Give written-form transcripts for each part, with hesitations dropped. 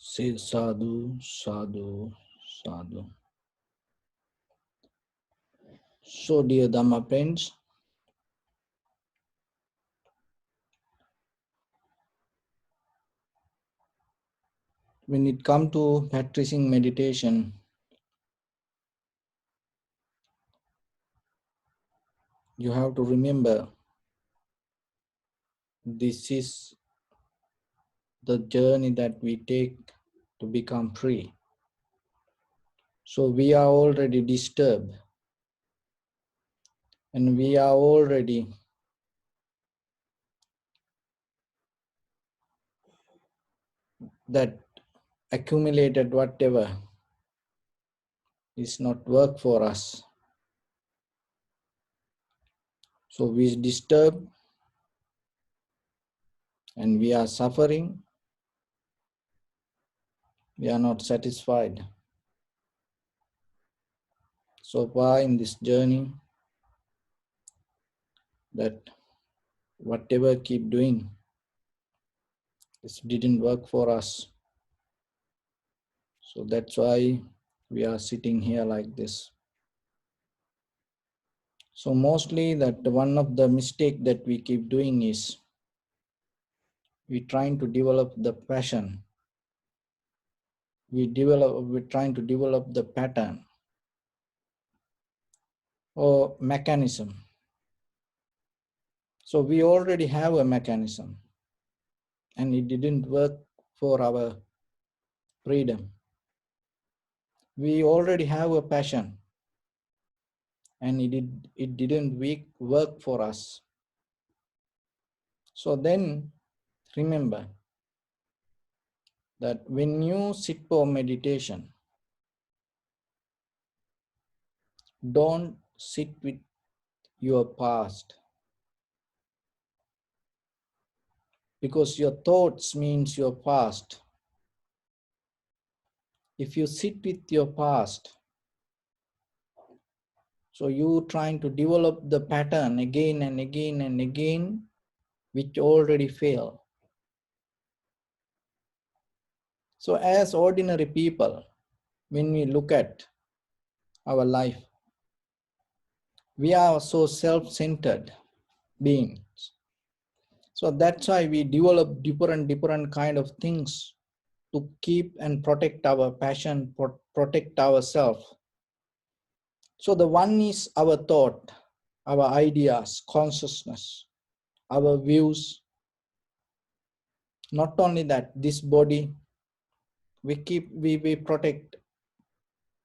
Say sadhu, sadhu, sadhu. So dear Dharma friends, when it comes to practicing meditation, you have to remember this is the journey that we take to become free. So we are already disturbed and we are already that accumulated whatever is not work for us. So we disturb and we are suffering. We are not satisfied. So far in this journey, that whatever keep doing, this didn't work for us. So that's why we are sitting here like this. So mostly that one of the mistake that we keep doing is we trying to develop the passion. We're trying to develop the pattern or mechanism. So we already have a mechanism and it didn't work for our freedom. We already have a passion and it didn't work for us. So then remember that when you sit for meditation, don't sit with your past, because your thoughts means your past. If you sit with your past, so you trying to develop the pattern again and again and again, which already failed. So as ordinary people, when we look at our life, we are so self-centered beings. So that's why we develop different kind of things to keep and protect our passion, protect ourselves. So the one is our thought, our ideas, consciousness, our views. Not only that, this body, we protect,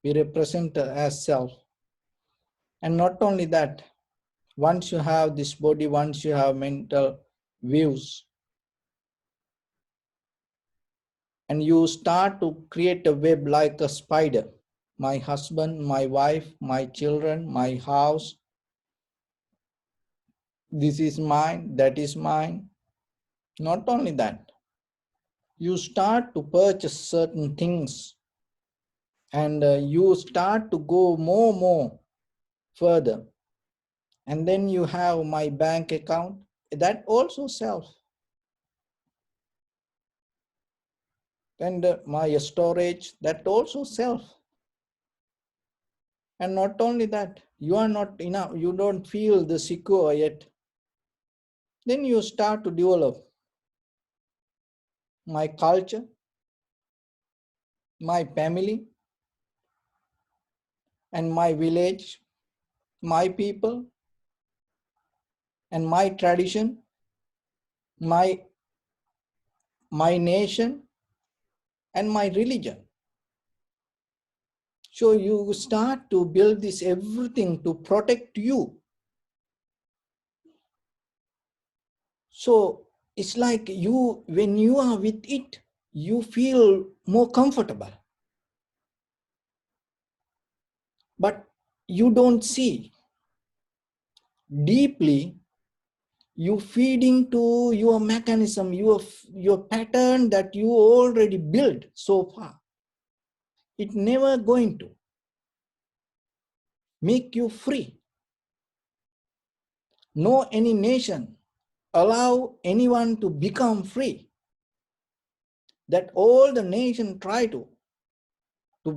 we represent as self. And not only that, once you have this body, once you have mental views, and you start to create a web like a spider. My husband, my wife, my children, my house, this is mine, that is mine. Not only that, you start to purchase certain things and you start to go more further. And then you have my bank account, that also self. And my storage, that also self. And not only that, you are not enough, you don't feel the secure yet. Then you start to develop my culture, my family, and my village, my people, and my tradition, my nation, and my religion. So you start to build this everything to protect you. So it's like you, when you are with it, you feel more comfortable. But you don't see deeply, you feeding to your mechanism, your pattern that you already built so far. It never going to make you free. No any nation allow anyone to become free. that all the nation try to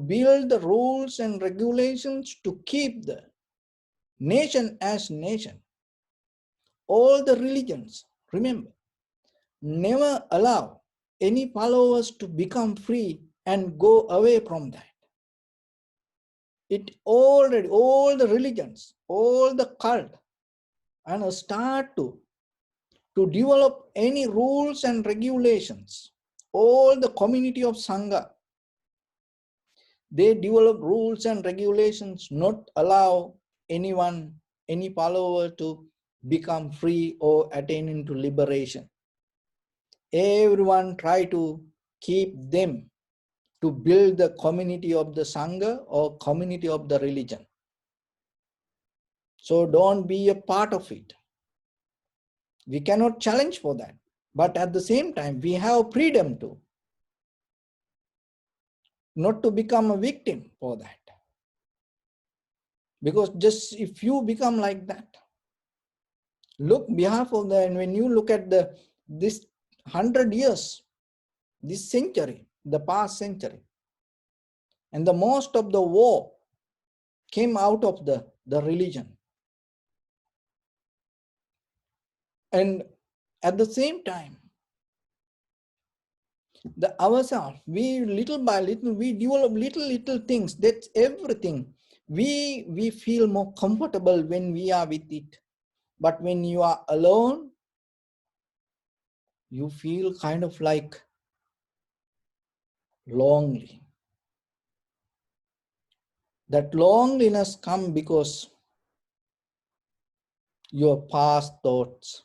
build the rules and regulations to keep the nation as nation. All the religions, remember, never allow any followers to become free and go away from that. It already, all the religions, all the cult, and start to develop any rules and regulations. All the community of Sangha, they develop rules and regulations, not allow anyone, any follower to become free or attain into liberation. Everyone try to keep them to build the community of the Sangha or community of the religion. So don't be a part of it. We cannot challenge for that. But at the same time, we have freedom to not to become a victim for that. Because just if you become like that, look behalf of the, and when you look at this 100 years, this century, the past century, and the most of the war came out of the religion. And at the same time, ourselves, we little by little, we develop little things. That's everything. We feel more comfortable when we are with it. But when you are alone, you feel kind of like lonely. That loneliness comes because your past thoughts.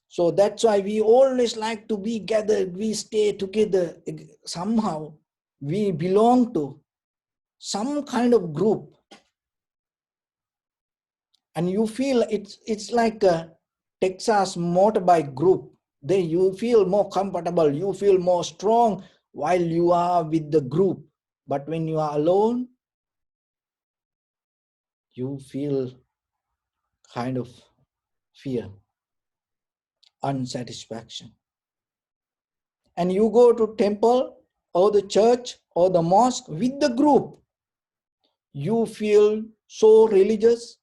So that's why we always like to be gathered, we stay together. Somehow we belong to some kind of group. And you feel it's like a Texas motorbike group. Then you feel more comfortable, you feel more strong while you are with the group. But when you are alone, you feel kind of fear, unsatisfaction. And you go to temple or the church or the mosque with the group, you feel so religious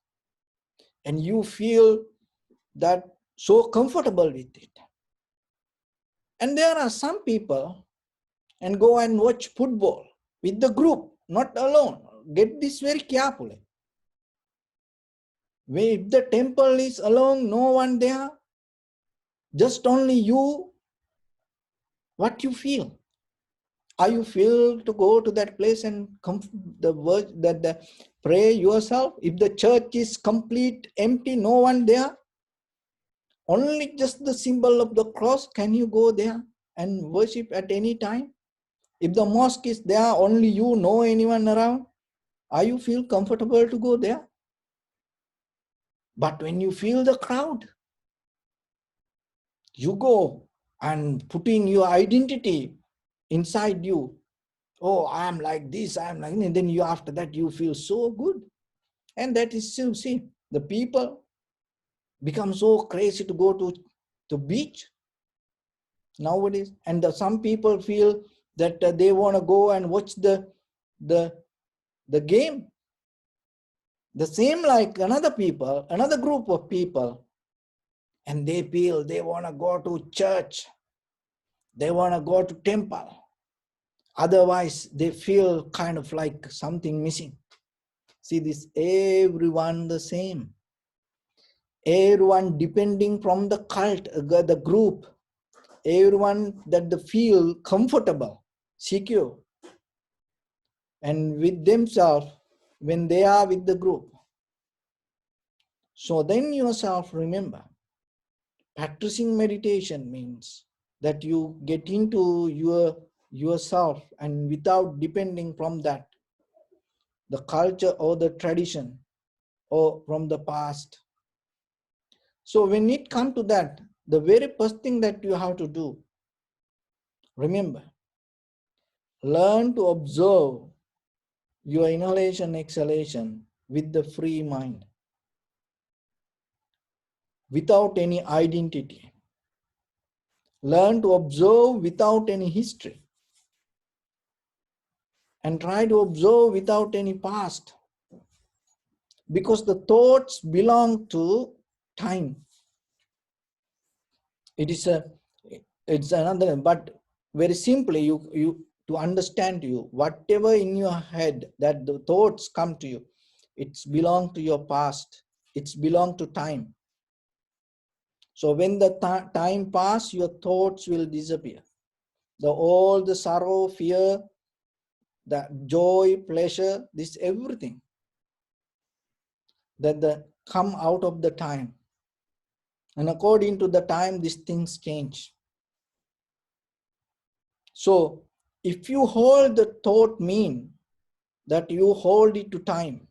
and you feel that so comfortable with it. And there are some people and go and watch football with the group, not alone. Get this very carefully. If the temple is alone, no one there, just only you, what you feel? Are you feel to go to that place and pray yourself? If the church is complete, empty, no one there, only just the symbol of the cross, can you go there and worship at any time? If the mosque is there, only you know anyone around, are you feel comfortable to go there? But when you feel the crowd, you go and putting your identity inside you. Oh, I am like this, I am like this. And then you, after that, you feel so good. And that is still, see, the people become so crazy to go to beach nowadays. And some people feel that they want to go and watch the game. The same like another group of people, and they feel they want to go to church, they want to go to temple. Otherwise, they feel kind of like something missing. See this, everyone the same. Everyone depending from the cult, the group. Everyone that they feel comfortable, secure, and with themselves when they are with the group. So then yourself remember, practicing meditation means that you get into yourself and without depending from that, the culture or the tradition or from the past. So when it comes to that, the very first thing that you have to do, remember, learn to observe your inhalation, exhalation with the free mind, without any identity. Learn to observe without any history. And try to observe without any past. Because the thoughts belong to time. It's another, but very simply, you to understand you, whatever in your head that the thoughts come to you, it's belong to your past. It's belong to time. So when the time pass, your thoughts will disappear. All the sorrow, fear, the joy, pleasure, this everything that come out of the time. And according to the time, these things change. So if you hold the thought mean that you hold it to time,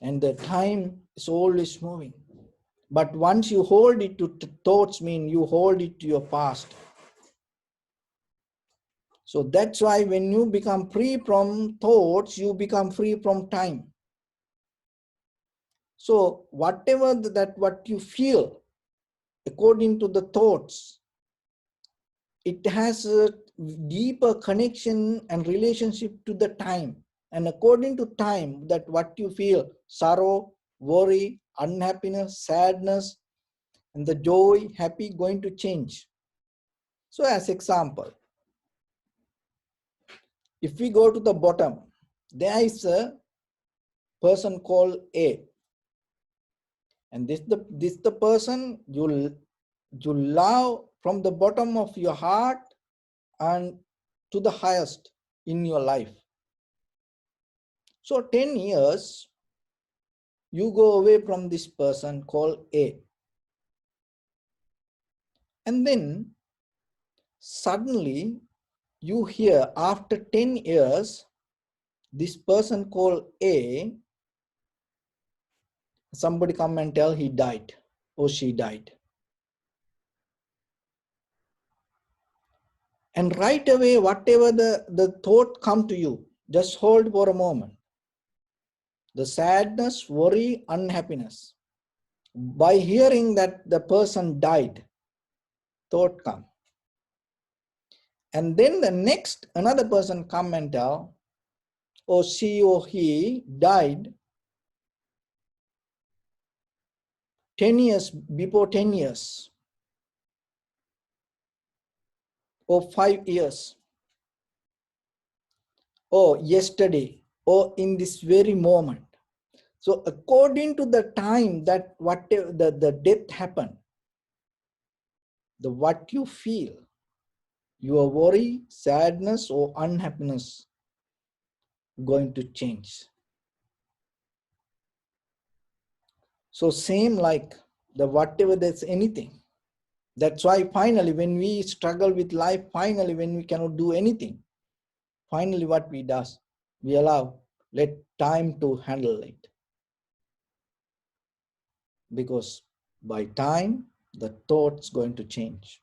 and the time is always moving. But once you hold it to thoughts mean you hold it to your past. So that's why when you become free from thoughts, you become free from time. So whatever what you feel according to the thoughts, it has a deeper connection and relationship to the time. And according to time, that what you feel, sorrow, worry, unhappiness, sadness, and the joy, happy, going to change. So as example, if we go to the bottom, there is a person called A. And this the person you love from the bottom of your heart and to the highest in your life. So 10 years, you go away from this person called A. And then suddenly you hear after 10 years, this person called A, somebody come and tell he died or she died. And right away, whatever the thought come to you, just hold for a moment. The sadness, worry, unhappiness. By hearing that the person died, thought come. And then the next, another person come and tell, or she or he died 10 years, before 10 years, or 5 years, or yesterday, or in this very moment. So according to the time that whatever the death happened, what you feel, your worry, sadness, or unhappiness going to change. So same like the whatever there's anything. That's why finally when we struggle with life, finally when we cannot do anything, finally what we do, we let time to handle it. Because by time, the thought's going to change.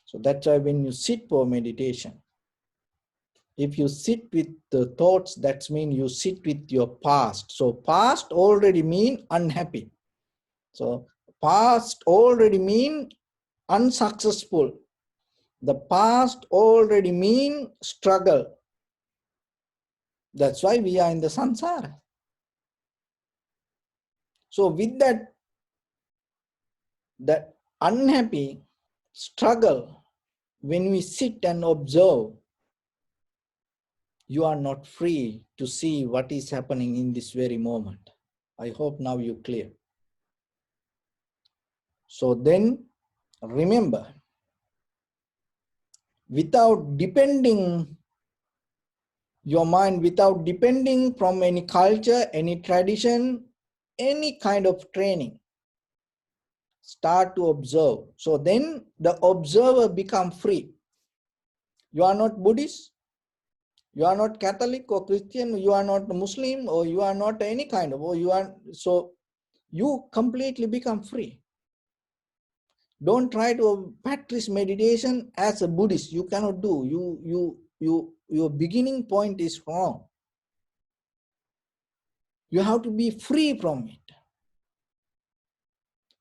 So that's why when you sit for meditation, if you sit with the thoughts, that means you sit with your past. So past already mean unhappy. So past already mean unsuccessful. The past already mean struggle. That's why we are in the samsara. So with that unhappy struggle, when we sit and observe, you are not free to see what is happening in this very moment. I hope now you're clear. So then remember, without depending your mind, without depending from any culture, any tradition, any kind of training, start to observe. So then the observer become free. You are not Buddhist, you are not Catholic or Christian, you are not Muslim, or you are not any kind of, or you are, so you completely become free. Don't try to practice meditation as a Buddhist. You cannot do. Your beginning point is wrong. You have to be free from it.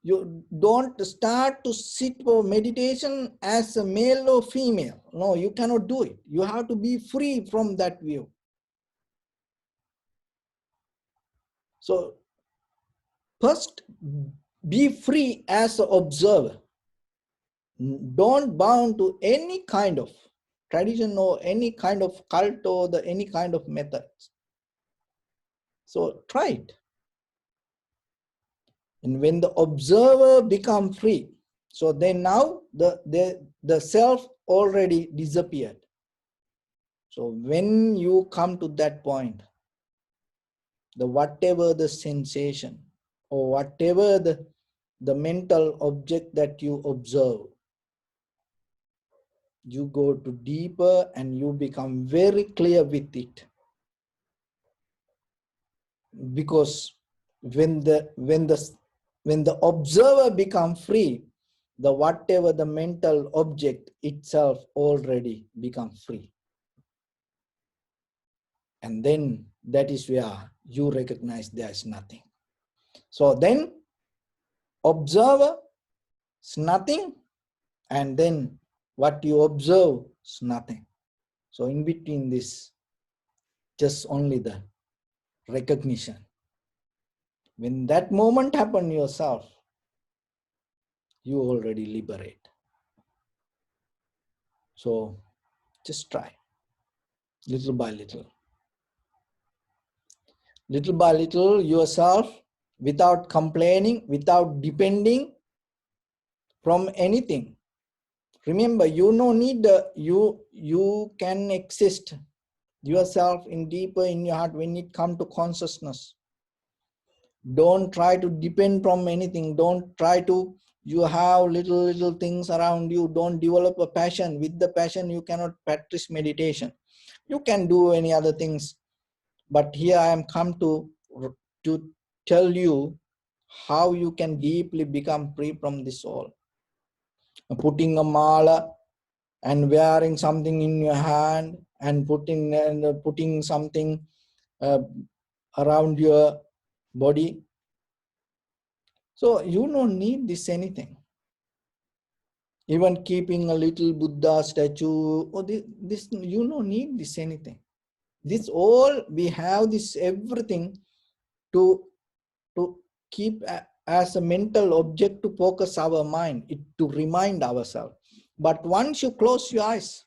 You don't start to sit for meditation as a male or female. No, you cannot do it. You have to be free from that view. So first, be free as an observer. Don't bound to any kind of tradition or any kind of cult or any kind of methods. So try it. And when the observer become free, so then now the self already disappeared. So when you come to that point, the whatever the sensation or whatever the mental object that you observe, you go to deeper and you become very clear with it. Because when the observer become free, the whatever the mental object itself already become free. And then that is where you recognize there is nothing. So then observer is nothing, and then what you observe is nothing. So in between this, just only the recognition. When that moment happen yourself, you already liberate. So just try, little by little. Little by little yourself, without complaining, without depending from anything. Remember, you no need, you can exist yourself in deeper in your heart when it comes to consciousness. Don't try to depend from anything. Don't try to, you have little things around you. Don't develop a passion. With the passion, you cannot practice meditation. You can do any other things. But here I am come to tell you how you can deeply become free from this all. Putting a mala and wearing something in your hand and putting something around your body. So you don't need this anything. Even keeping a little Buddha statue, or this you don't need this anything. This all, we have this everything to keep as a mental object to focus our mind, to remind ourselves. But once you close your eyes,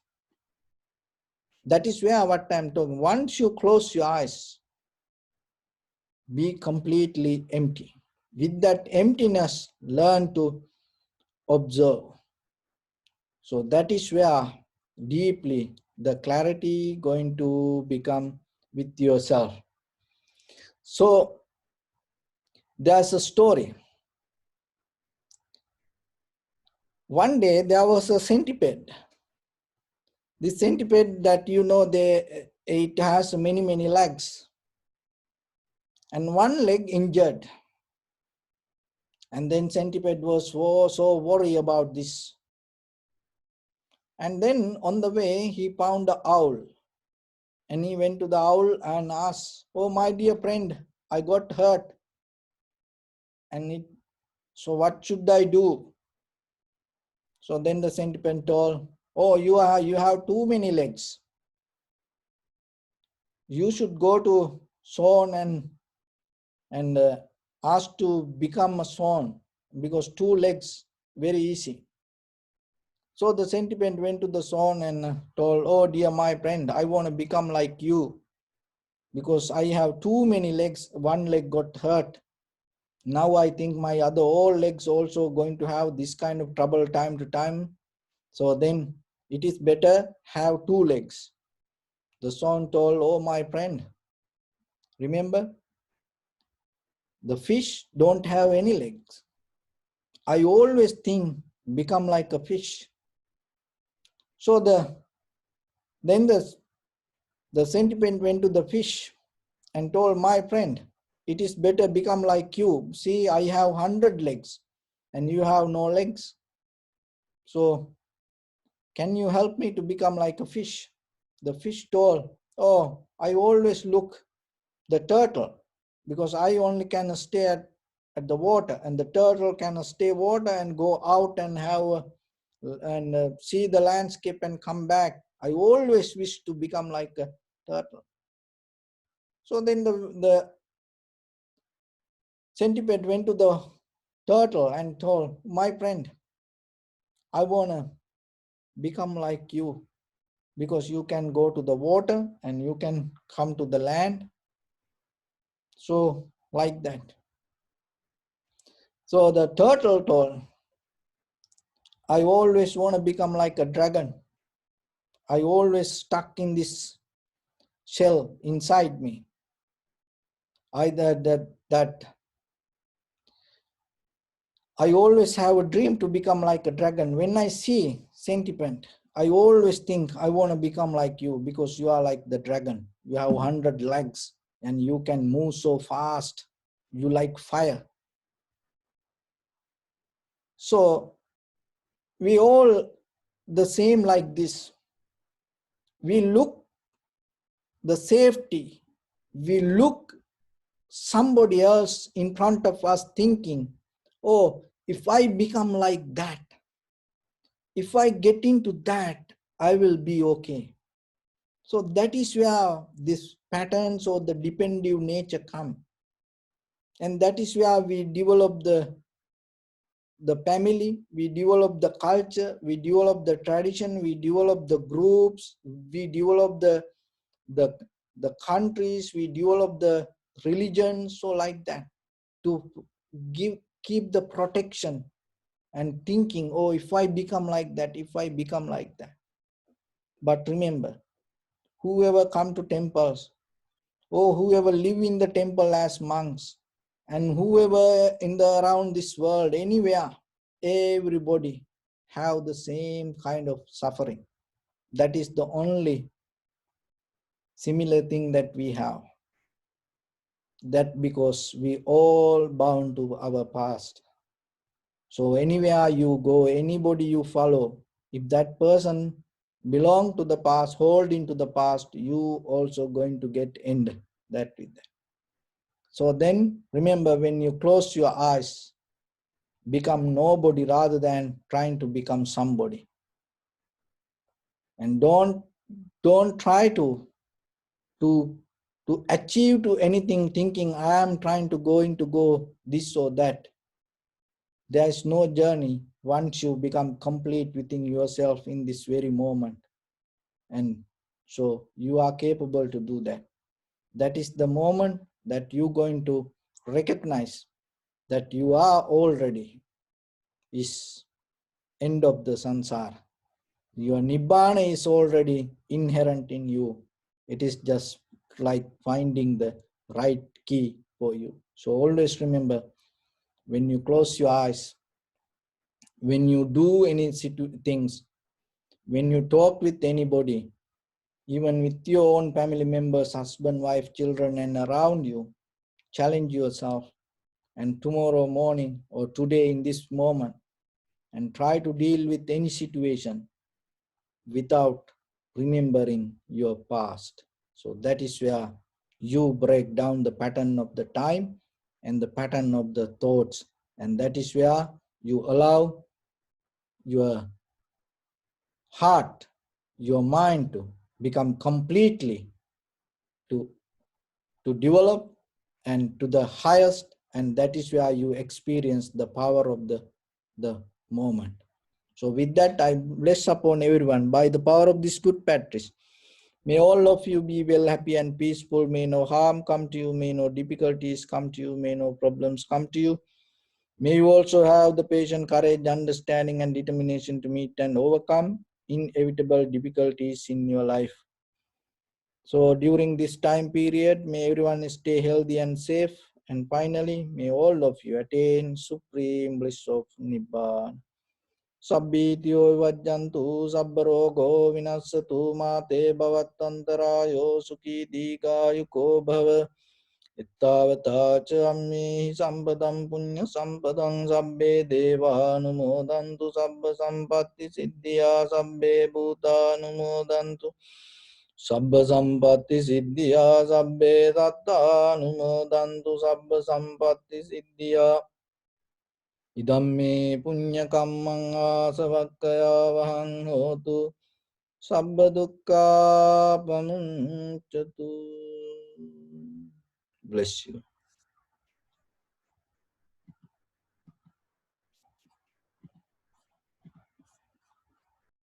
that is where what I'm talking. Once you close your eyes, be completely empty. With that emptiness, learn to observe. So that is where deeply the clarity going to become with yourself. So there's a story. One day there was a centipede. This centipede that it has many legs, and one leg injured. And then centipede was so worried about this. And then on the way he found the owl, and he went to the owl and asked, "Oh my dear friend, I got hurt, and so what should I do?" So then the centipede told, "Oh, you have too many legs. You should go to swan and ask to become a swan, because 2 legs very easy." So the centipede went to the swan and told, "Oh dear my friend, I want to become like you, because I have too many legs. One leg got hurt. Now I think my other all legs also going to have this kind of trouble time to time. So then it is better have 2 legs." The swan told, "Oh my friend, remember, the fish don't have any legs. I always think become like a fish." So then the centipede went to the fish and told, "My friend, it is better become like you. See, I have 100 legs and you have no legs. So can you help me to become like a fish?" The fish told, "Oh, I always look the turtle, because I only can stay at the water, and the turtle can stay water and go out and have and see the landscape and come back. I always wish to become like a turtle. So then the centipede went to the turtle and told, my friend, I want to become like you, because you can go to the water and you can come to the land. So like that. So the turtle told, I always want to become like a dragon. I always stuck in this shell inside me. Either that I always have a dream to become like a dragon. When I see centipede, I always think I want to become like you, because you are like the dragon. You have 100 legs and you can move so fast. You like fire. So we all the same like this. We look the safety. We look somebody else in front of us thinking, oh, if I become like that, if I get into that, I will be okay. So that is where this patterns or the dependent nature come. And that is where we develop the family, we develop the culture, we develop the tradition, we develop the groups, we develop the countries, we develop the religion. So like that, to keep the protection and thinking, oh, if I become like that, if I become like that. But remember, whoever come to temples, oh, whoever live in the temple as monks, and whoever in the around this world, anywhere, everybody have the same kind of suffering. That is the only similar thing that we have. That because we all bound to our past. So anywhere you go, anybody you follow, if that person belong to the past, hold into the past, you also going to get end that with that. So then remember, when you close your eyes, become nobody rather than trying to become somebody. And don't try to achieve to anything thinking I am trying to go this or that. There is no journey once you become complete within yourself in this very moment. And so you are capable to do that. That is the moment that you're going to recognize that you are already is end of the sansara. Your nibbana is already inherent in you. It is just like finding the right key for you. So always remember, when you close your eyes, when you do any things, when you talk with anybody, even with your own family members, husband, wife, children, and around you, challenge yourself. And tomorrow morning or today in this moment, and try to deal with any situation without remembering your past. So that is where you break down the pattern of the time and the pattern of the thoughts. And that is where you allow your heart, your mind to become completely to develop and to the highest, and that is where you experience the power of the moment. So with that, I bless upon everyone by the power of this good practice. May all of you be well, happy and peaceful. May no harm come to you. May no difficulties come to you. May no problems come to you. May you also have the patience, courage, understanding, and determination to meet and overcome inevitable difficulties in your life. So during this time period, may everyone stay healthy and safe. And finally, may all of you attain supreme bliss of Nibbana. Sabbityo vajjantu sabbarogo vinassatu mate bhavattantarayo sukhi dīghāyuko bhava. Ittavata ca ammehi sampadam punya sampadam sabbe deva anumodantu sabba sampatti siddhya sabbe bhuta anumodantu Sabba sampatti siddhya sabbe tatta anumodantu sabba sampatti siddhya idamme punya kammang asavakkaya vahang hotu sabba dukkha pamuncatu. Bless you.